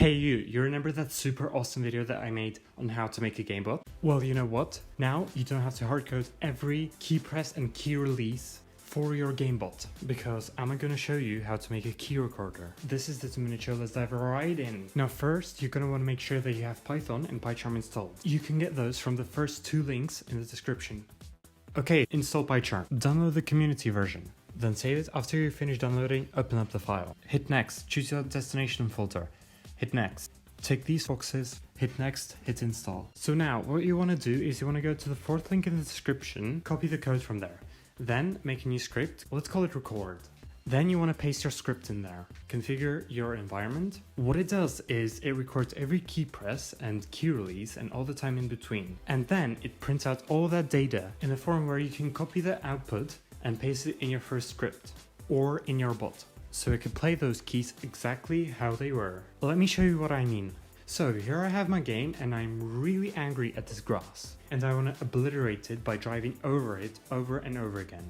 Hey you remember that super awesome video that I made on how to make a gamebot? Well, you know what? Now you don't have to hardcode every key press and key release for your gamebot, because I'm gonna show you how to make a key recorder. This is the 2-minute show, let's dive right in. Now first, you're gonna wanna make sure that you have Python and PyCharm installed. You can get those from the first 2 links in the description. Okay, install PyCharm. Download the community version. Then save it. After you finish downloading, open up the file. Hit next, choose your destination folder. Hit next. Take these boxes, hit next, hit install. So now what you want to do is you want to go to the 4th link in the description, copy the code from there. Then make a new script, let's call it record. Then you want to paste your script in there. Configure your environment. What it does is it records every key press and key release and all the time in between. And then it prints out all that data in a form where you can copy the output and paste it in your first script or in your bot, so it can play those keys exactly how they were. Let me show you what I mean. So here I have my game and I'm really angry at this grass, and I want to obliterate it by driving over it over and over again.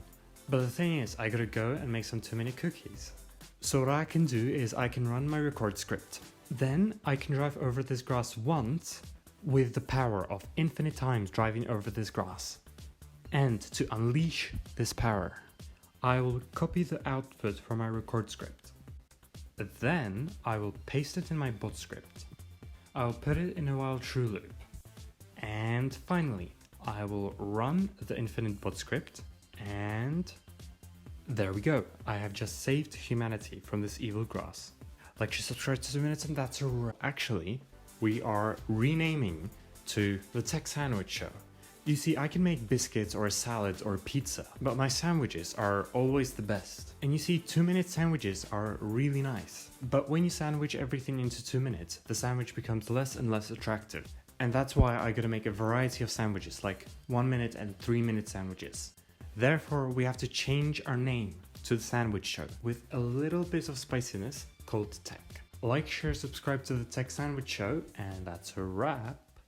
But the thing is, I gotta go and make some 2-minute cookies. So what I can do is I can run my record script. Then I can drive over this grass once with the power of infinite times driving over this grass. And to unleash this power, I will copy the output from my record script. Then I will paste it in my bot script. I will put it in a while true loop. And finally, I will run the infinite bot script, and there we go. I have just saved humanity from this evil grass. Like, share, subscribe to 2 minutes, and that's actually, we are renaming to the Tech Sandwich Show. You see, I can make biscuits or a salad or a pizza, but my sandwiches are always the best. And you see, 2-minute sandwiches are really nice. But when you sandwich everything into 2 minutes, the sandwich becomes less and less attractive. And that's why I gotta make a variety of sandwiches, like 1-minute and 3-minute sandwiches. Therefore, we have to change our name to The Sandwich Show with a little bit of spiciness called tech. Like, share, subscribe to the Tech Sandwich Show, and that's a wrap.